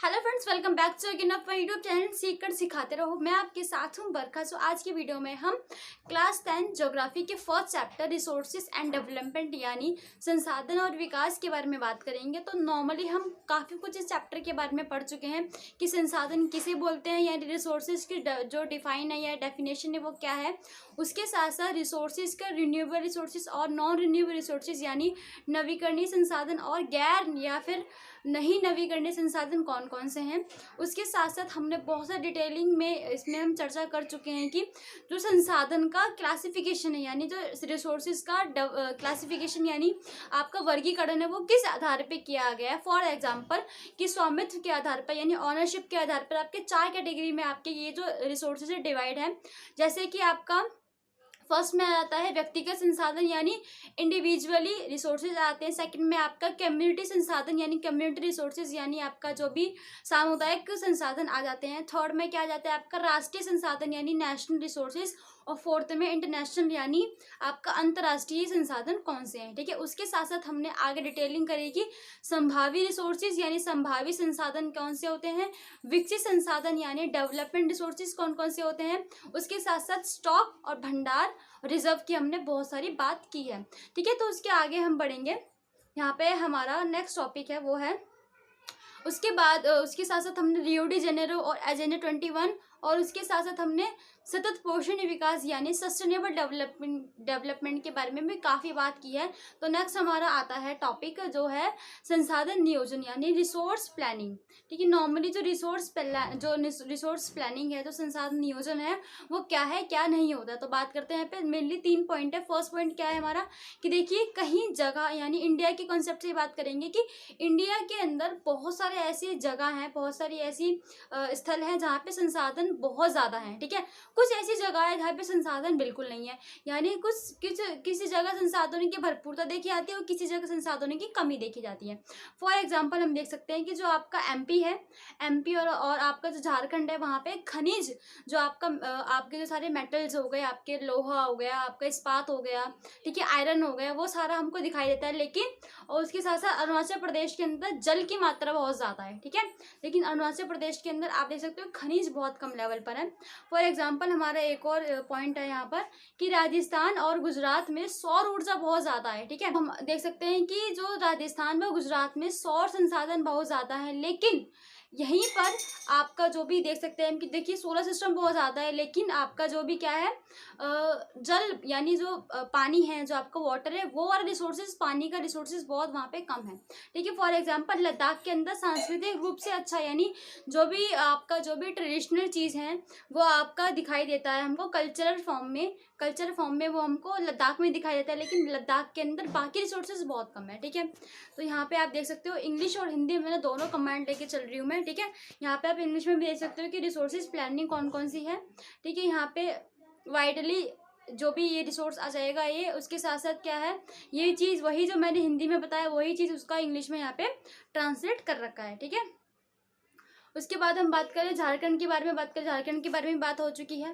Hello friends, welcome back to again of my YouTube channel सीखकर सिखाते रहो। मैं आपके साथ हूं बरखा। सो आज की वीडियो में हम क्लास 10 ज्योग्राफी के first chapter resources and development यानी संसाधन और विकास के बारे में बात करेंगे। तो नॉर्मली हम काफ़ी कुछ इस चैप्टर के बारे में पढ़ चुके हैं कि संसाधन किसे बोलते हैं, यानी रिसोर्सेज की जो डिफाइन है या डेफिनेशन है वो क्या है। उसके साथ साथ रिसोर्सेज का रिन्यूएबल रिसोर्सेज और नॉन रिन्यूएबल रिसोर्सेज यानी नवीकरणीय संसाधन और गैर या फिर नहीं नवीकरणीय संसाधन कौन कौन से हैं। उसके साथ साथ हमने बहुत सारी डिटेलिंग में इसमें हम चर्चा कर चुके हैं कि जो संसाधन का क्लासिफिकेशन है, यानी जो रिसोर्सेज का क्लासिफिकेशन यानी आपका वर्गीकरण है वो किस आधार पे किया गया है। फॉर एग्जांपल कि स्वामित्व के आधार पर यानी ऑनरशिप के आधार पर आपके 4 कैटेगरी में आपके ये जो रिसोर्सेज है डिवाइड है। जैसे कि आपका फर्स्ट में आ जाता है व्यक्तिगत संसाधन यानी इंडिविजुअली रिसोर्सेज आते हैं। सेकंड में आपका कम्युनिटी संसाधन यानी कम्युनिटी रिसोर्सेज यानी आपका जो भी सामुदायिक संसाधन आ जाते हैं। थर्ड में क्या आ जाता है आपका राष्ट्रीय संसाधन यानी नेशनल रिसोर्सेज। और फोर्थ में इंटरनेशनल यानी आपका अंतर्राष्ट्रीय संसाधन कौन से हैं। ठीक है, उसके साथ साथ हमने आगे डिटेलिंग करी कि संभावी रिसोर्सेज यानी संभावी संसाधन कौन से होते हैं, विकसित संसाधन यानी डेवलपमेंट रिसोर्सेज कौन कौन से होते हैं। उसके साथ साथ स्टॉक और भंडार रिजर्व की हमने बहुत सारी बात की है। ठीक है, तो उसके आगे हम बढ़ेंगे। यहाँ पे हमारा नेक्स्ट टॉपिक है वो है, उसके बाद उसके साथ साथ हमने रियो डी जेनेरो और एजेंडा 21 और उसके साथ साथ हमने सतत पोषण विकास यानी सस्टेनेबल डेवलपमेंट के बारे में भी काफ़ी बात की है। तो नेक्स्ट हमारा आता है टॉपिक जो है संसाधन नियोजन यानी रिसोर्स प्लानिंग। ठीक है, नॉर्मली जो रिसोर्स प्लानिंग है, जो संसाधन नियोजन है वो क्या है क्या नहीं होता। तो बात करते हैं पे मेनली 3 पॉइंट है। फर्स्ट पॉइंट क्या है हमारा कि देखिए कहीं जगह यानी इंडिया के कॉन्सेप्ट से बात करेंगे कि इंडिया के अंदर बहुत सारे ऐसी जगह हैं, बहुत सारी ऐसी स्थल हैं जहाँ पे संसाधन बहुत ज़्यादा हैं। ठीक है, कुछ ऐसी जगह है जहाँ पे संसाधन बिल्कुल नहीं है, यानी किसी जगह संसाधनों की भरपूरता देखी जाती है और किसी जगह संसाधनों की कमी देखी जाती है। फॉर एग्जांपल हम देख सकते हैं कि जो आपका एमपी है, एमपी और आपका जो झारखंड है वहाँ पे खनिज जो आपके जो सारे मेटल्स हो गए, आपके लोहा हो गया, आपका इस्पात हो गया, ठीक है, आयरन हो गया, वो सारा हमको दिखाई देता है। लेकिन और उसके साथ साथ अरुणाचल प्रदेश के अंदर जल की मात्रा बहुत ज़्यादा है। ठीक है, लेकिन अरुणाचल प्रदेश के अंदर आप देख सकते हो खनिज बहुत कम लेवल पर है। फॉर एग्जांपल हमारा एक और पॉइंट है यहाँ पर कि राजस्थान और गुजरात में सौर ऊर्जा बहुत ज़्यादा है। ठीक है, हम देख सकते हैं कि जो राजस्थान व गुजरात में सौर संसाधन बहुत ज़्यादा है, लेकिन यहीं पर आपका जो भी देख सकते हैं कि देखिए सोलर सिस्टम बहुत ज़्यादा है, लेकिन आपका जो भी क्या है जल यानी जो पानी है, जो आपका वाटर है, वो वाला रिसोर्सेज पानी का रिसोर्सेज बहुत वहाँ पे कम है। ठीक है, फॉर एग्जांपल लद्दाख के अंदर सांस्कृतिक रूप से अच्छा यानी जो भी ट्रेडिशनल चीज़ है वो आपका दिखाई देता है हमको कल्चरल फॉर्म में वो हमको लद्दाख में दिखाई देता है, लेकिन लद्दाख के अंदर बाकी रिसोर्सेज बहुत कम है। ठीक है, तो यहाँ पे आप देख सकते हो इंग्लिश और हिंदी में दोनों कमांड लेके चल रही हूँ मैं। ठीक है, यहाँ पे आप इंग्लिश में भी देख सकते हो कि रिसोर्सेज प्लानिंग कौन कौन सी है। ठीक है, यहाँ पे वाइडली जो भी ये रिसोर्स आ जाएगा ये, उसके साथ साथ क्या है ये चीज़ वही जो मैंने हिंदी में बताया वही चीज़ उसका इंग्लिश में यहाँ पे ट्रांसलेट कर रखा है। ठीक है, उसके बाद हम बात करें झारखंड के बारे में, झारखंड के बारे में बात हो चुकी है।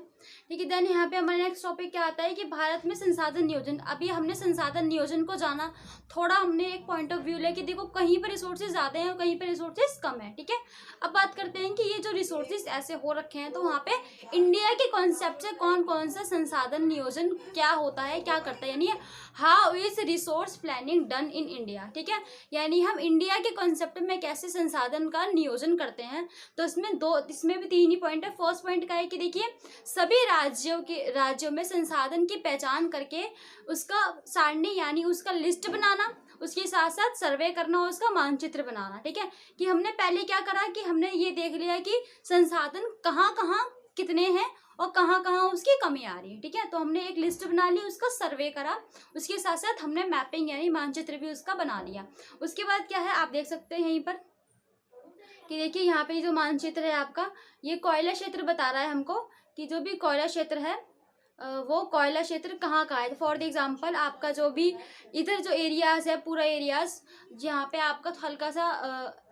ठीक है, देन यहाँ पे हमारा नेक्स्ट टॉपिक क्या आता है कि भारत में संसाधन नियोजन। अभी हमने संसाधन नियोजन को जाना, थोड़ा हमने एक पॉइंट ऑफ व्यू लिया कि देखो कहीं पर रिसोर्सेज ज़्यादा हैं और कहीं पर रिसोर्सेज कम है। ठीक है, अब बात करते हैं कि ये जो रिसोर्सेज ऐसे हो रखे हैं तो वहाँ पे इंडिया के कॉन्सेप्ट से कौन कौन सा संसाधन नियोजन क्या होता है, क्या करता है, यानी how is resource planning done in India. ठीक है, यानी हम इंडिया के कॉन्सेप्ट में कैसे संसाधन का नियोजन करते हैं। तो इसमें भी 3 ही पॉइंट है। फर्स्ट पॉइंट का है कि देखिए सभी राज्यों में संसाधन की पहचान करके उसका सारणी यानी उसका लिस्ट बनाना, उसके साथ साथ सर्वे करना और उसका मानचित्र बनाना। ठीक है, कि हमने पहले क्या करा कि हमने ये देख लिया कि संसाधन कहाँ कहाँ कितने हैं और कहाँ कहाँ उसकी कमी आ रही है। ठीक है, तो हमने एक लिस्ट बना ली, उसका सर्वे करा, उसके साथ साथ हमने मैपिंग यानी मानचित्र भी उसका बना लिया। उसके बाद क्या है आप देख सकते हैं यहीं पर कि देखिए यहाँ पे जो मानचित्र है आपका ये कोयला क्षेत्र बता रहा है हमको कि जो भी कोयला क्षेत्र है वो कोयला क्षेत्र कहाँ का है। फॉर द एग्जांपल आपका जो भी इधर जो एरियाज है पूरा एरियाज जहाँ पे आपका हल्का सा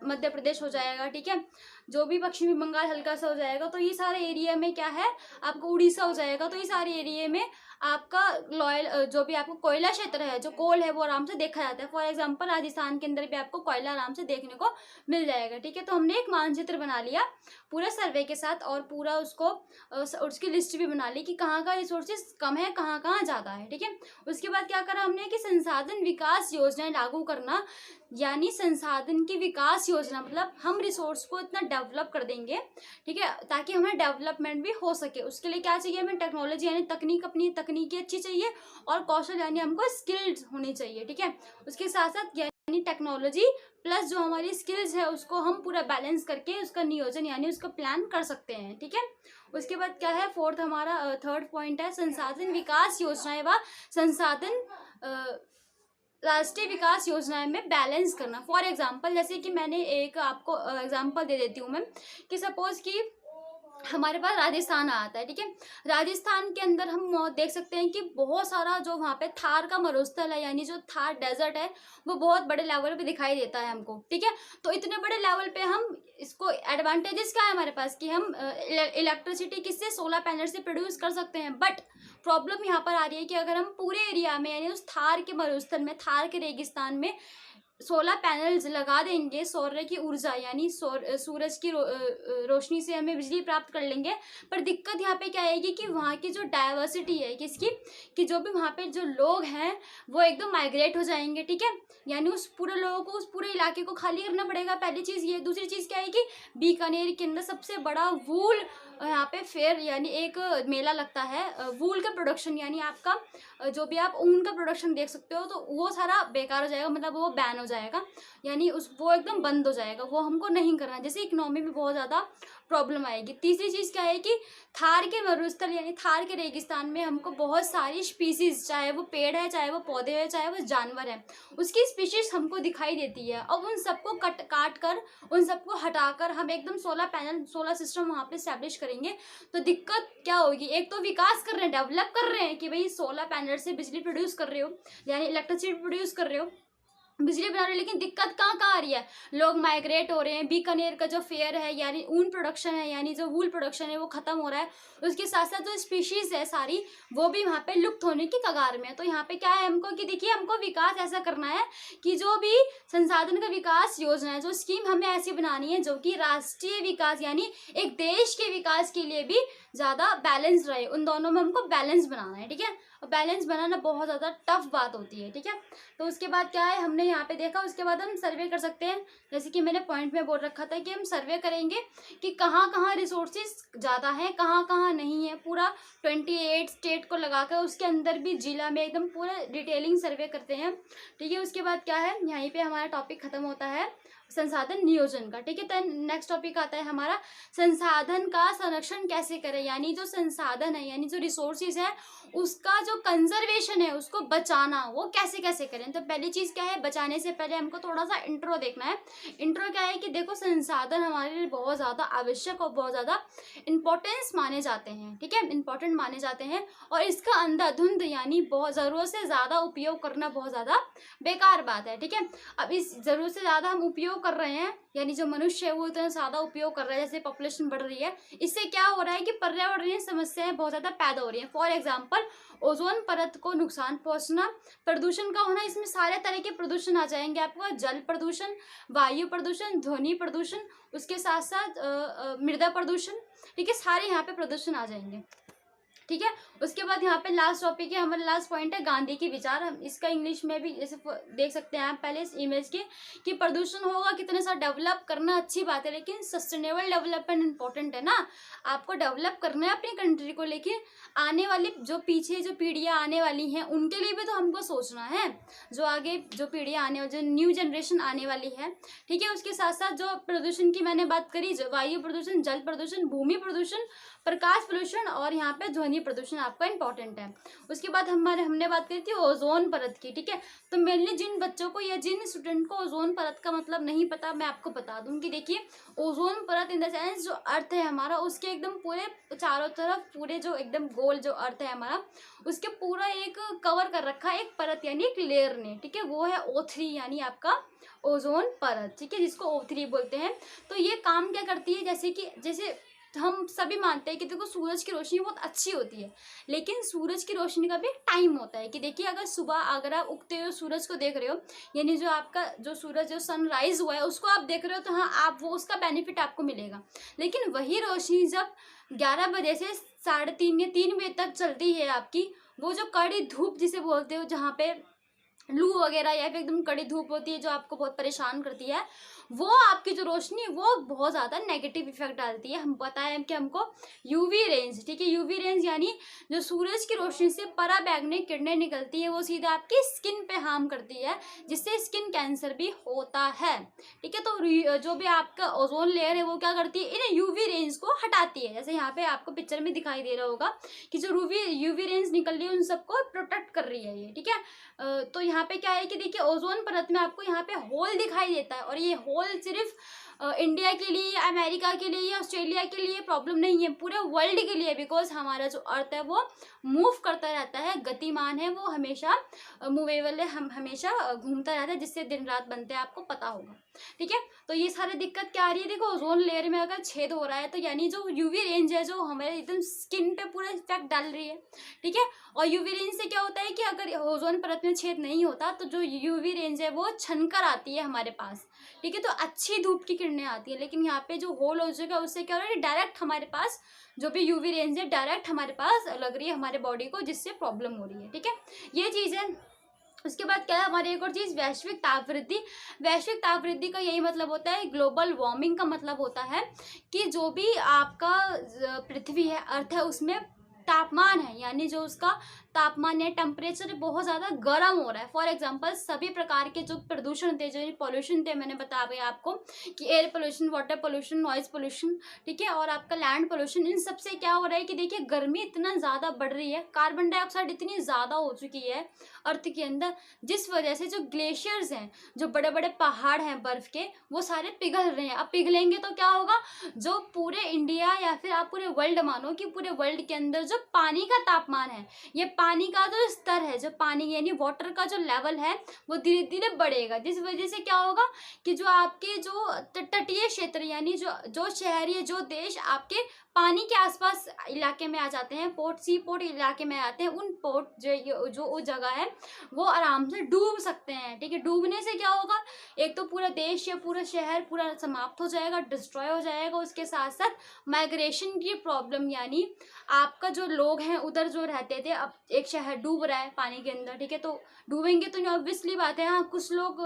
मध्य प्रदेश हो जाएगा। ठीक है, जो भी पश्चिमी बंगाल हल्का सा हो जाएगा, तो ये सारे एरिया में क्या है आपको उड़ीसा हो जाएगा। तो ये सारे एरिया में आपका लॉयल जो भी आपको कोयला क्षेत्र है, जो कोल है, वो आराम से देखा जाता है। फॉर एग्जांपल राजस्थान के अंदर भी आपको कोयला आराम से देखने को मिल जाएगा। ठीक है, तो हमने एक मानचित्र बना लिया पूरा सर्वे के साथ और पूरा उसको उसकी लिस्ट भी बना ली कि कहाँ का रिसोर्सेज कम है, कहाँ कहाँ ज़्यादा है। ठीक है, उसके बाद क्या करा हमने कि संसाधन विकास योजनाएं लागू करना, यानी संसाधन की विकास योजना मतलब हम रिसोर्स को इतना डेवलप कर देंगे, ठीक है, ताकि हमें डेवलपमेंट भी हो सके। उसके लिए क्या चाहिए हमें? टेक्नोलॉजी यानी तकनीक, अपनी तकनीकी अच्छी चाहिए, और कौशल यानी हमको स्किल्स होनी चाहिए। ठीक है, उसके साथ साथ यानी टेक्नोलॉजी प्लस जो हमारी स्किल्स है उसको हम पूरा बैलेंस करके उसका नियोजन यानी उसका प्लान कर सकते हैं। ठीक है, उसके बाद क्या है, फोर्थ हमारा थर्ड पॉइंट है संसाधन विकास योजनाएं व संसाधन राष्ट्रीय विकास योजनाएं में बैलेंस करना। फॉर एग्जांपल जैसे कि मैंने एक आपको एग्जांपल दे देती हूँ मैं कि सपोज कि हमारे पास राजस्थान आता है। ठीक है, राजस्थान के अंदर हम देख सकते हैं कि बहुत सारा जो वहाँ पे थार का मरुस्थल है यानी जो थार डेजर्ट है वो बहुत बड़े लेवल पे दिखाई देता है हमको। ठीक है, तो इतने बड़े लेवल पे हम इसको एडवांटेजेस क्या है हमारे पास कि हम इलेक्ट्रिसिटी किससे, सोलर पैनल से प्रोड्यूस कर सकते हैं। बट प्रॉब्लम यहाँ पर आ रही है कि अगर हम पूरे एरिया में यानी उस थार के मरुस्थल में, थार के रेगिस्तान में सोलर पैनल्स लगा देंगे, सौर की ऊर्जा यानी सूरज की रोशनी से हमें बिजली प्राप्त कर लेंगे। पर दिक्कत यहाँ पे क्या आएगी कि वहाँ की जो डाइवर्सिटी है किसकी, कि जो भी वहाँ पे जो लोग हैं वो एकदम माइग्रेट हो जाएंगे। ठीक है, यानी उस पूरे लोगों को, उस पूरे इलाके को खाली करना पड़ेगा, पहली चीज़ ये। दूसरी चीज़ क्या है कि बीकानेर के अंदर सबसे बड़ा वूल यहाँ पे फेयर यानी एक मेला लगता है वूल का प्रोडक्शन, यानी आपका जो भी आप ऊन का प्रोडक्शन देख सकते हो, तो वो सारा बेकार हो जाएगा, मतलब वो बैन हो जाएगा, यानी वो एकदम बंद हो जाएगा, वो हमको नहीं करना, जैसे इकोनॉमी में बहुत ज़्यादा प्रॉब्लम आएगी। तीसरी चीज़ क्या है कि थार के मरुस्थल यानी थार के रेगिस्तान में हमको बहुत सारी स्पीसीज, चाहे वो पेड़ है, चाहे वो पौधे हैं, चाहे वो जानवर है, उसकी स्पीशीज हमको दिखाई देती है। अब उन सबको काट कर, उन सबको हटाकर हम एकदम सोलर पैनल, सोलर सिस्टम वहाँ पे स्टैब्लिश करेंगे, तो दिक्कत क्या होगी? एक तो विकास कर रहे हैं, डेवलप कर रहे हैं कि भाई सोलर पैनल से बिजली प्रोड्यूस कर रहे हो यानी इलेक्ट्रिसिटी प्रोड्यूस कर रहे हो, बिजली बना रहे हो, लेकिन दिक्कत कहाँ कहाँ आ रही है? लोग माइग्रेट हो रहे हैं, बीकानेर का जो फेयर है यानी ऊन प्रोडक्शन है यानी जो वूल प्रोडक्शन है वो खत्म हो रहा है, उसके साथ साथ जो स्पीशीज है सारी वो भी वहाँ पे लुप्त होने की कगार में है। तो यहाँ पे क्या है हमको कि देखिए हमको विकास ऐसा करना है कि जो भी संसाधन का विकास योजना है, जो स्कीम हमें ऐसी बनानी है जो कि राष्ट्रीय विकास यानी एक देश के विकास के लिए भी ज़्यादा बैलेंस रहे, उन दोनों में हमको बैलेंस बनाना है। ठीक है, और बैलेंस बनाना बहुत ज़्यादा टफ बात होती है। ठीक है, तो उसके बाद क्या है हमने यहाँ पे देखा, उसके बाद हम सर्वे कर सकते हैं, जैसे कि मैंने पॉइंट में बोल रखा था कि हम सर्वे करेंगे कि कहाँ कहाँ रिसोर्सेज ज़्यादा हैं, कहाँ कहाँ नहीं है, पूरा 28 स्टेट को लगाकर उसके अंदर भी जिला में एकदम पूरा डिटेलिंग सर्वे करते हैं। ठीक है, उसके बाद क्या है, यहीं पे हमारा टॉपिक खत्म होता है संसाधन नियोजन का। ठीक है, तो नेक्स्ट टॉपिक आता है हमारा संसाधन का संरक्षण कैसे करें, यानी जो संसाधन है यानी जो रिसोर्सेज है उसका जो कंजर्वेशन है उसको बचाना, वो कैसे कैसे करें। तो पहली चीज़ क्या है, बचाने से पहले हमको थोड़ा सा इंट्रो देखना है। इंट्रो क्या है कि देखो संसाधन हमारे लिए बहुत ज़्यादा आवश्यक और बहुत ज़्यादा इंपॉर्टेंस माने जाते हैं। ठीक है, इंपॉर्टेंट माने जाते हैं, और इसका अंधाधुंध यानी बहुत ज़रूरत से ज़्यादा उपयोग करना बहुत ज़्यादा बेकार बात है। ठीक है, अब इस ज़रूरत से ज़्यादा हम उपयोग कर रहे हैं यानी जो मनुष्य है वो इतना ज़्यादा उपयोग कर रहा है, जैसे पॉपुलेशन बढ़ रही है, इससे क्या हो रहा है कि पर्यावरणीय समस्याएं बहुत ज़्यादा पैदा हो रही हैं। फॉर एग्जांपल ओजोन परत को नुकसान पहुंचना, प्रदूषण का होना, इसमें सारे तरह के प्रदूषण आ जाएंगे आपको, जल प्रदूषण, वायु प्रदूषण, ध्वनि प्रदूषण, उसके साथ साथ मृदा प्रदूषण। ठीक है, सारे यहाँ पे प्रदूषण आ जाएंगे। ठीक है, उसके बाद यहाँ पे लास्ट टॉपिक है, हमारा लास्ट पॉइंट है गांधी के विचार। हम इसका इंग्लिश में भी जैसे देख सकते हैं आप पहले इस इमेज के कि प्रदूषण होगा कितने सारा डेवलप करना अच्छी बात है, लेकिन सस्टेनेबल डेवलपमेंट इंपॉर्टेंट है ना, आपको डेवलप करना है अपनी कंट्री को, लेकिन आने वाली जो पीछे जो पीढ़ियाँ आने वाली हैं उनके लिए भी तो हमको सोचना है, जो आगे जो पीढ़ियाँ आने, जो न्यू जनरेशन आने वाली है। ठीक है, उसके साथ साथ जो प्रदूषण की मैंने बात करी, वायु प्रदूषण, जल प्रदूषण, भूमि प्रदूषण, प्रकाश प्रदूषण और यहाँ पे ध्वनि प्रदूषण आपका इंपॉर्टेंट है। उसके बाद हमने बात करी थी ओजोन परत की। ठीक है, तो मेनली जिन बच्चों को या जिन स्टूडेंट को ओजोन परत का मतलब नहीं पता, मैं आपको बता दूं कि देखिए ओजोन परत इन द सेंस जो अर्थ है हमारा उसके एकदम पूरे चारों तरफ पूरे जो एकदम गोल जो अर्थ है हमारा उसके पूरा एक कवर कर रखा है एक परत यानी एक लेयर ने। ठीक है, वो है O3 यानी आपका ओजोन परत। ठीक है, जिसको O3 बोलते हैं। तो ये काम क्या करती है, जैसे हम सभी मानते हैं कि देखो सूरज की रोशनी बहुत अच्छी होती है, लेकिन सूरज की रोशनी का भी एक टाइम होता है कि देखिए अगर सुबह अगर आप उगते हुए सूरज को देख रहे हो, यानी जो आपका जो सूरज जो सनराइज हुआ है उसको आप देख रहे हो, तो हाँ आप वो उसका बेनिफिट आपको मिलेगा। लेकिन वही रोशनी जब 11 बजे से 3:30 या 3 बजे तक चलती है आपकी, वो जो कड़ी धूप जिसे बोलते हो, जहाँ पे लू वगैरह या फिर एकदम कड़ी धूप होती है जो आपको बहुत परेशान करती है, वो आपकी जो रोशनी है वो बहुत ज़्यादा नेगेटिव इफेक्ट डालती है। हम पता है कि हमको यूवी रेंज, ठीक है, यूवी रेंज यानी जो सूरज की रोशनी से पराबैंगनी किरणें निकलती है वो सीधा आपकी स्किन पे हार्म करती है, जिससे स्किन कैंसर भी होता है। ठीक है, तो जो भी आपका ओजोन लेयर है वो क्या करती है, इन यूवी रेंज को हटाती है। जैसे यहाँ पे आपको पिक्चर में दिखाई दे रहा होगा कि जो यूवी रेंज निकल रही है उन सबको प्रोटेक्ट कर रही है ये। ठीक है, तो यहाँ पे क्या है कि देखिए ओजोन परत में आपको यहाँ पे होल दिखाई देता है, और ये होल सिर्फ इंडिया के लिए, अमेरिका के लिए या ऑस्ट्रेलिया के लिए प्रॉब्लम नहीं है, पूरे वर्ल्ड के लिए, बिकॉज हमारा जो अर्थ है वो मूव करता रहता है, गतिमान है, वो हमेशा मूवेबल है, हम हमेशा घूमता रहता है, जिससे दिन रात बनते हैं, आपको पता होगा। ठीक है, तो ये सारी दिक्कत क्या आ रही है, देखो ओजोन लेयर में अगर छेद हो रहा है तो यानी जो यूवी रेंज है जो हमारे एकदम स्किन पे पूरा इफेक्ट डाल रही है। ठीक है, और यूवी रेंज से क्या होता है कि अगर ओजोन परत में छेद नहीं होता तो जो यूवी रेंज है वो छनकर आती है हमारे पास। ठीक है, तो अच्छी धूप की किरणें आती है, लेकिन यहाँ पे जो होल हो जाएगा उससे क्या हो रहा है, डायरेक्ट हमारे पास जो भी यूवी रेंज है डायरेक्ट हमारे पास लग रही है हमारे बॉडी को, जिससे प्रॉब्लम हो रही है। ठीक है, ये चीज़ है। उसके बाद क्या है हमारी एक और चीज़, वैश्विक ताप वृद्धि। वैश्विक ताप वृद्धि का यही मतलब होता है, ग्लोबल वार्मिंग का मतलब होता है कि जो भी आपका पृथ्वी है, अर्थ है, उसमें तापमान है, यानी जो उसका तापमान है, टेम्परेचर बहुत ज़्यादा गर्म हो रहा है। फॉर एग्जांपल सभी प्रकार के जो प्रदूषण थे, जो पॉल्यूशन थे, मैंने बता दिया आपको कि air pollution, water pollution, noise pollution, ठीक है, और आपका लैंड पोल्यूशन, इन सब से क्या हो रहा है कि देखिए गर्मी इतना ज़्यादा बढ़ रही है, कार्बन डाइऑक्साइड इतनी ज़्यादा हो चुकी है अर्थ के अंदर, जिस वजह से जो ग्लेशियर्स हैं, जो बड़े बड़े पहाड़ हैं बर्फ के, वो सारे पिघल रहे हैं। अब पिघलेंगे तो क्या होगा, जो पूरे इंडिया या फिर आप पूरे वर्ल्ड मानो कि पूरे वर्ल्ड के अंदर जो पानी का तापमान है, ये पानी का जो स्तर है, जो पानी यानी वाटर का जो लेवल है वो धीरे धीरे बढ़ेगा, जिस वजह से क्या होगा कि जो आपके जो तटीय क्षेत्र यानी जो शहर या जो देश आपके पानी के आसपास इलाके में आ जाते हैं, पोर्ट सी पोर्ट इलाके में आते हैं, उन पोर्ट जो वो जगह है वो आराम से डूब सकते हैं। ठीक है, डूबने से क्या होगा, एक तो पूरा देश या पूरा शहर पूरा समाप्त हो जाएगा, डिस्ट्रॉय हो जाएगा, उसके साथ साथ माइग्रेशन की प्रॉब्लम, यानी आपका जो लोग हैं उधर जो रहते थे, अब एक शहर डूब रहा है पानी के अंदर, ठीक है, तो डूबेंगे तो ऑब्वियसली बात है, हाँ कुछ लोग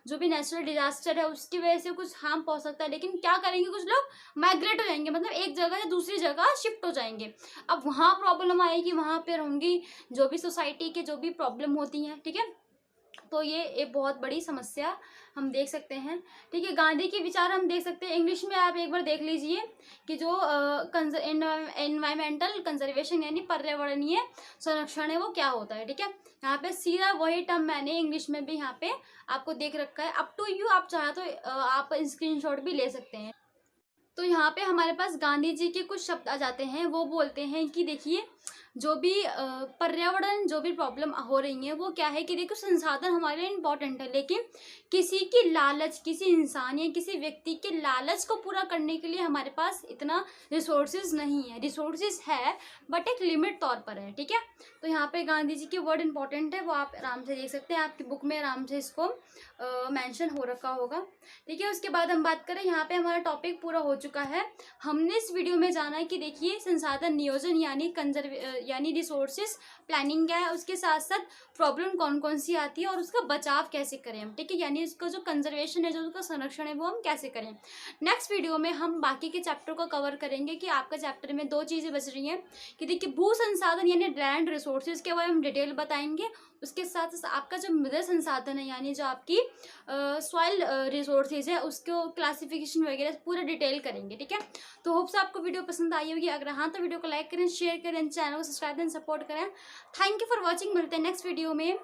जो भी नेचुरल डिजास्टर है उसकी वजह से कुछ हार्म पहुंच सकता है, लेकिन क्या करेंगे, कुछ लोग माइग्रेट हो जाएंगे, मतलब एक जगह से दूसरी जगह शिफ्ट हो जाएंगे। अब वहाँ प्रॉब्लम आएगी, वहाँ पर होंगी जो भी सोसाइटी के जो भी प्रॉब्लम होती हैं। ठीक है, तो ये एक बहुत बड़ी समस्या हम देख सकते हैं। ठीक है, गांधी के विचार हम देख सकते हैं, इंग्लिश में आप एक बार देख लीजिए कि जो एनवायरमेंटल कंजर्वेशन यानी पर्यावरणीय संरक्षण है वो क्या होता है। ठीक है, यहाँ पे सीधा वही टर्म मैंने इंग्लिश में भी यहाँ पे आपको देख रखा है, अप टू यू, आप चाहे तो आप स्क्रीनशॉट भी ले सकते हैं। तो यहाँ पे हमारे पास गांधी जी के कुछ शब्द आ जाते हैं, वो बोलते हैं कि देखिए जो भी पर्यावरण जो भी प्रॉब्लम हो रही है वो क्या है कि देखो संसाधन हमारे लिए इम्पोर्टेंट है, लेकिन किसी की लालच, किसी इंसान या किसी व्यक्ति के लालच को पूरा करने के लिए हमारे पास इतना रिसोर्सेज नहीं है। रिसोर्सेज है बट एक लिमिट तौर पर है। ठीक है, तो यहाँ पे गांधी जी के वर्ड इंपॉर्टेंट है, वो आप आराम से देख सकते हैं, आपकी बुक में आराम से इसको मेंशन हो रखा होगा। ठीक है, उसके बाद हम बात करें, यहाँ पे हमारा टॉपिक पूरा हो चुका है। हमने इस वीडियो में जाना है कि देखिए संसाधन नियोजन यानी रिसोर्सेज प्लानिंग क्या है, उसके साथ साथ प्रॉब्लम कौन कौन सी आती है और उसका बचाव कैसे करें हम। ठीक है, यानी उसका जो कंजर्वेशन है, जो उसका संरक्षण है वो हम कैसे करें। नेक्स्ट वीडियो में हम बाकी के चैप्टर को कवर करेंगे कि आपका चैप्टर में 2 चीज़ें बच रही हैं कि देखिए भू संसाधन यानी लैंड रिसोर्सेज के बारे में हम डिटेल बताएंगे, उसके साथ साथ आपका जो मृदा संसाधन है यानी जो आपकी सॉइल रिसोर्सेज है उसको क्लासिफिकेशन वगैरह पूरा डिटेल करेंगे। ठीक है, तो होप्स आपको वीडियो पसंद आई होगी, अगर हाँ तो वीडियो को लाइक करें, शेयर करें, चैनल को सब्सक्राइब एंड सपोर्ट करें। थैंक यू फॉर वॉचिंग, मिलते हैं नेक्स्ट वीडियो में।